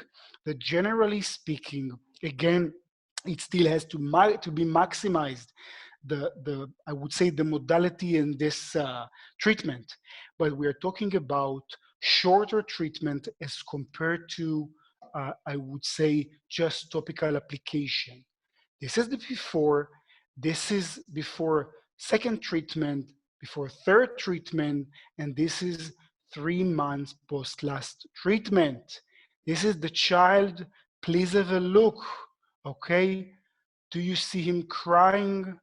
that generally speaking, again, it still has to be maximized, the I would say the modality in this treatment, but we're talking about shorter treatment as compared to I would say just topical application. This is the before, this is before second treatment, before third treatment, and this is 3 months post last treatment. This is the child. Please have a look. Okay, do you see him crying?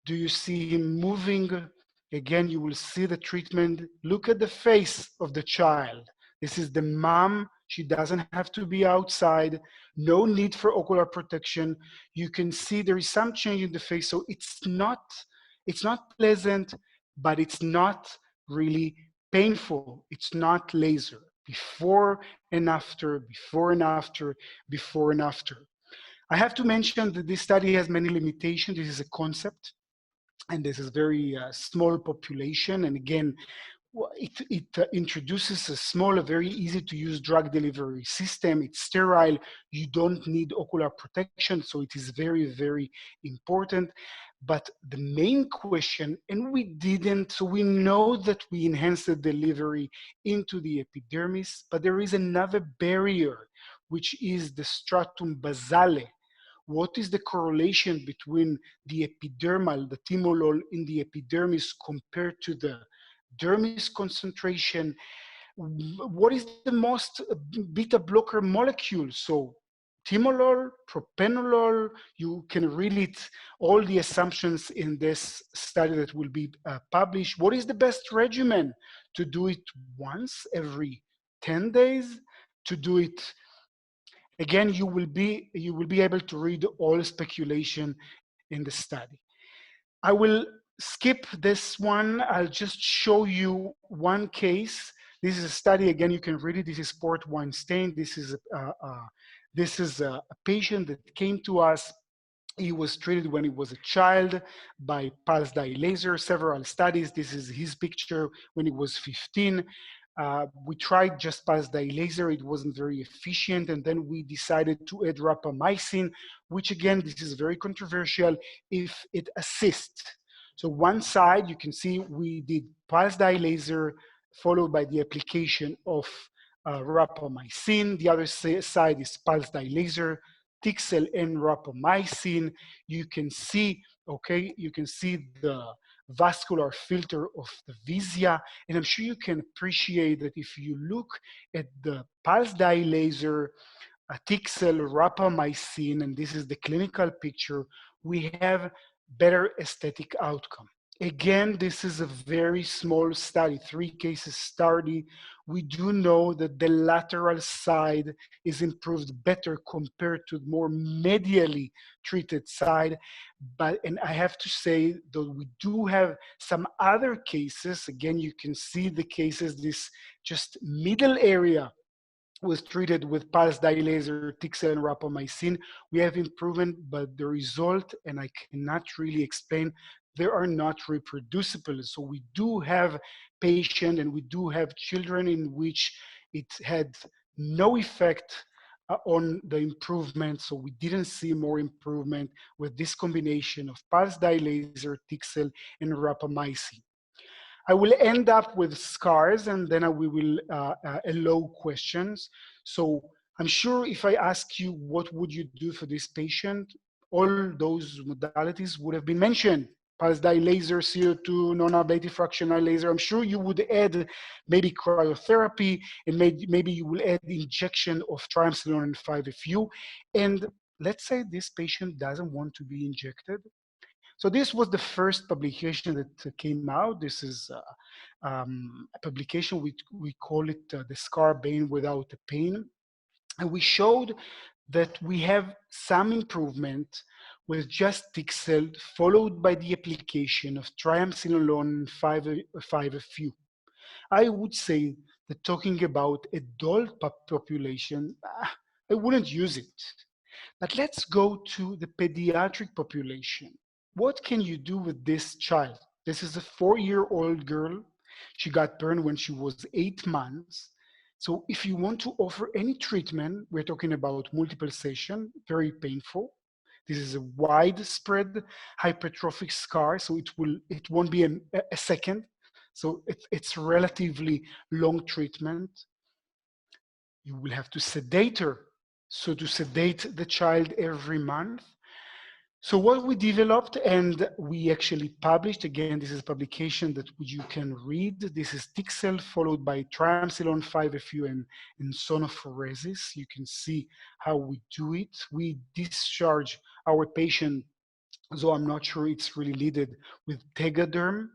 Do you see him moving? Again, you will see the treatment. Look at the face of the child. This is the mom. She doesn't have to be outside. No need for ocular protection. You can see there is some change in the face. So it's not pleasant, but it's not really painful. It's not laser. Before and after, before and after, before and after. I have to mention that this study has many limitations. This is a concept, and this is very small population. And again, it introduces a small, very easy to use drug delivery system. It's sterile. You don't need ocular protection. So it is very, very important. But the main question, and we didn't, so we know that we enhanced the delivery into the epidermis, but there is another barrier, which is the stratum basale. What is the correlation between the epidermal, the timolol in the epidermis compared to the dermis concentration? What is the most beta blocker molecule? So timolol, propanolol, you can read it, all the assumptions in this study that will be published. What is the best regimen? To do it once every 10 days? To do it again, you will be able to read all speculation in the study. I will skip this one. I'll just show you one case. This is a study. Again, you can read it. This is Port Weinstein. This is a patient that came to us. He was treated when he was a child by pulse dye laser, several studies. This is his picture when he was 15. We tried just pulse dye laser. It wasn't very efficient. And then we decided to add rapamycin, which again, this is very controversial if it assists. So one side, you can see we did pulse dye laser followed by the application of rapamycin. The other side is pulse dye laser, Tixel and rapamycin. You can see, okay, you can see the vascular filter of the Visia. And I'm sure you can appreciate that if you look at the pulse dye laser, Tixel, rapamycin, and this is the clinical picture, we have better aesthetic outcome. Again, this is a very small study, 3 cases study. We do know that the lateral side is improved better compared to the more medially treated side. And I have to say that we do have some other cases. Again, you can see the cases, this just middle area was treated with pulse dye laser, Tixel, and rapamycin. We have improvement, but the result, and I cannot really explain, they are not reproducible. So we do have patients and we do have children in which it had no effect on the improvement. So we didn't see more improvement with this combination of pulse dye laser, Tixel, and rapamycin. I will end up with scars, and then we will allow questions. So I'm sure if I ask you what would you do for this patient, all those modalities would have been mentioned. Pulse dye laser, CO2, non-ablative fractional laser. I'm sure you would add maybe cryotherapy, and maybe you will add injection of triamcinolone 5-FU. And let's say this patient doesn't want to be injected. So this was the first publication that came out. This is a publication, we call it the scar pain without the pain. And we showed that we have some improvement with just Tixel, followed by the application of triamcinolone 5-FU. I would say that talking about adult population, I wouldn't use it. But let's go to the pediatric population. What can you do with this child? This is a 4-year-old girl. She got burned when she was 8 months. So if you want to offer any treatment, we're talking about multiple session, very painful. This is a widespread hypertrophic scar, so it won't be a second. So it's relatively long treatment. You will have to sedate her. So to sedate the child every month. So what we developed and we actually published, again, this is a publication that you can read. This is Tixel followed by triamcinolone 5-FU and sonophoresis. You can see how we do it. We discharge our patient, though I'm not sure it's really needed, with Tegaderm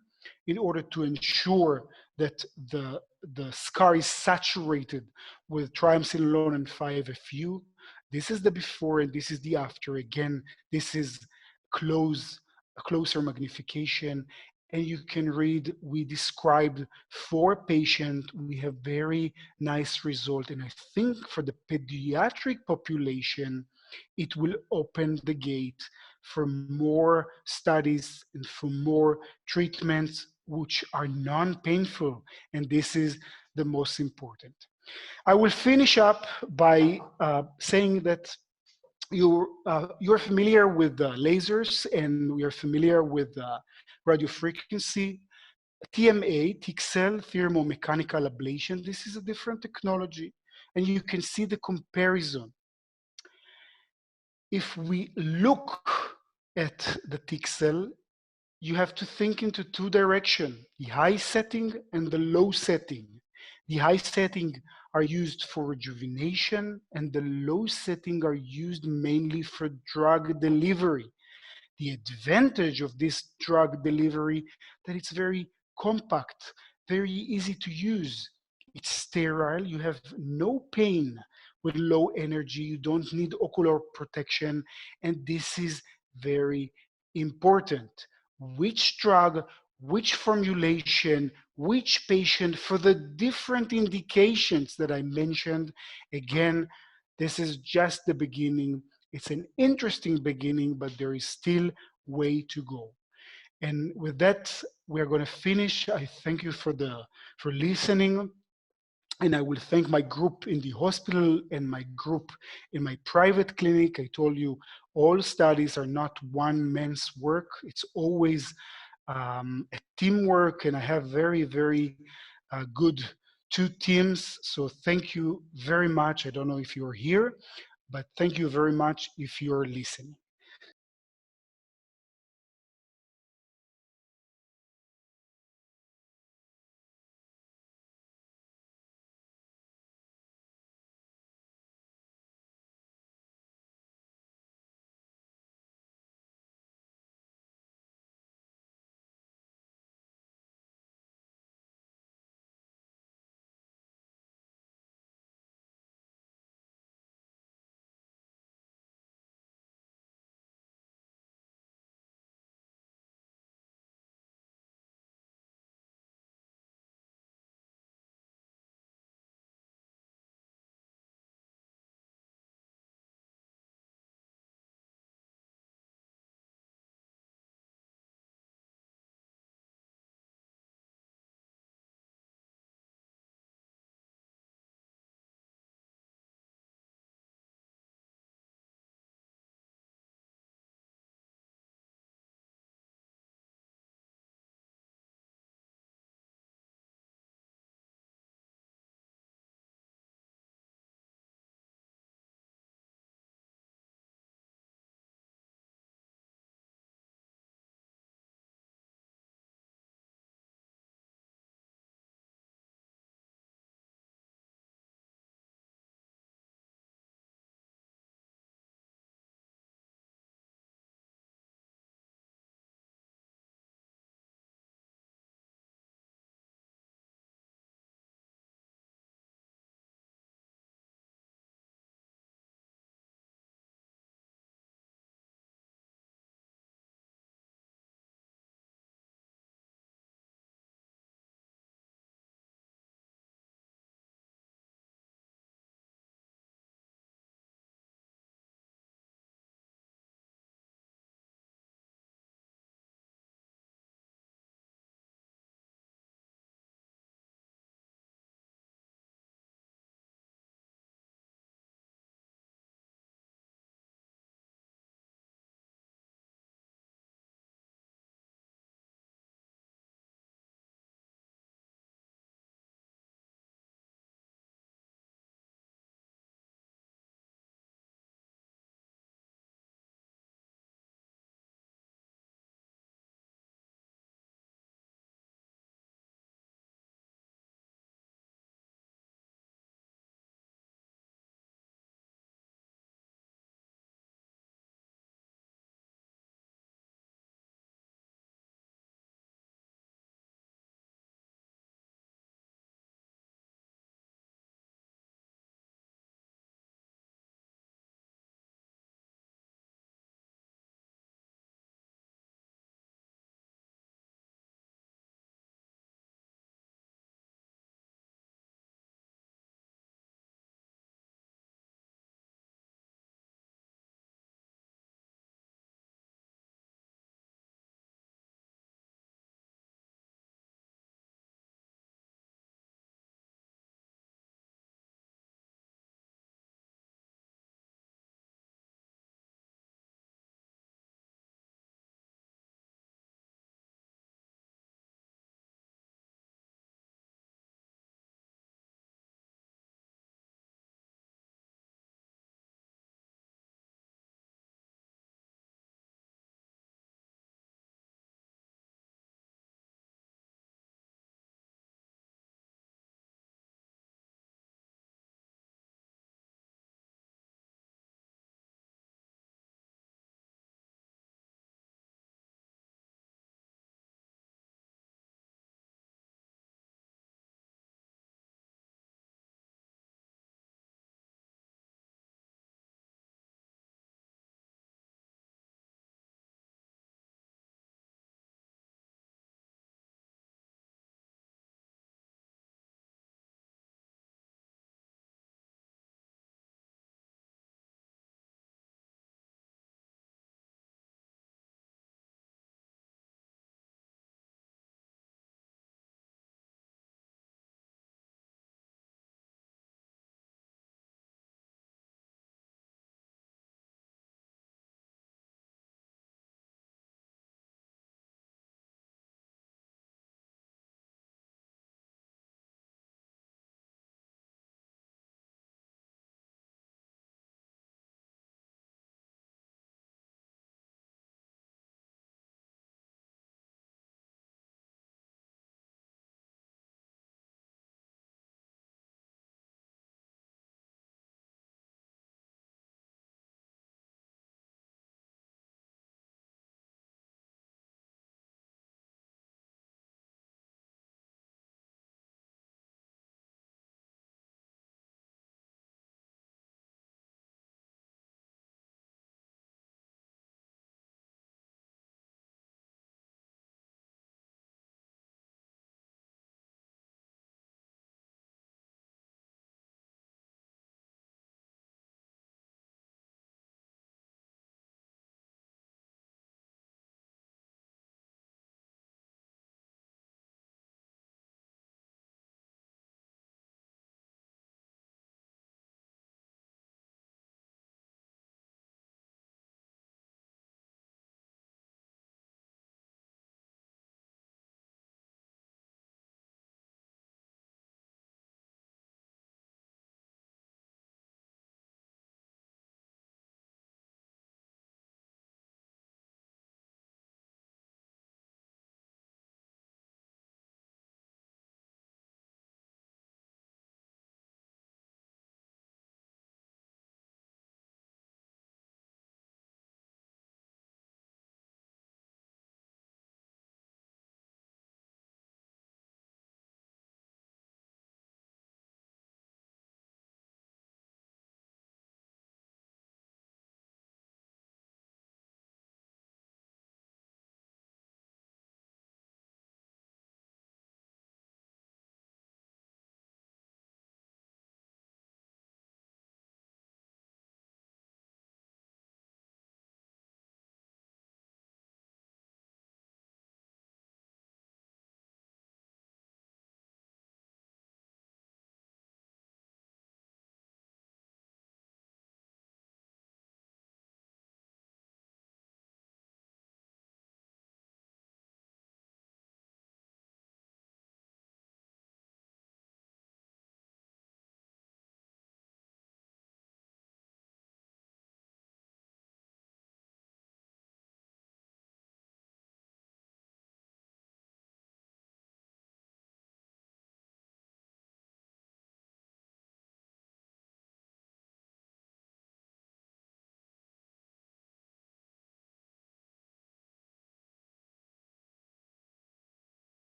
in order to ensure that the scar is saturated with triamcinolone and 5-FU. This is the before and this is the after. Again, this is closer magnification. And you can read, we described 4 patients. We have very nice result. And I think for the pediatric population, it will open the gate for more studies and for more treatments which are non-painful. And this is the most important. I will finish up by saying that you're familiar with lasers and we are familiar with radio frequency. TMA, Tixel, thermomechanical ablation, this is a different technology. And you can see the comparison. If we look at the Tixel, you have to think into 2 directions, the high setting and the low setting. The high setting are used for rejuvenation and the low setting are used mainly for drug delivery. The advantage of this drug delivery that it's very compact, very easy to use. It's sterile, you have no pain with low energy, you don't need ocular protection, and this is very important. Which drug, which formulation, which patient for the different indications that I mentioned. Again, this is just the beginning. It's an interesting beginning, but there is still way to go. And with that, we're going to finish. I thank you for listening. And I will thank my group in the hospital and my group in my private clinic. I told you all studies are not one man's work. It's always a teamwork, and I have very, very good 2 teams. So thank you very much. I don't know if you're here, but thank you very much if you're listening.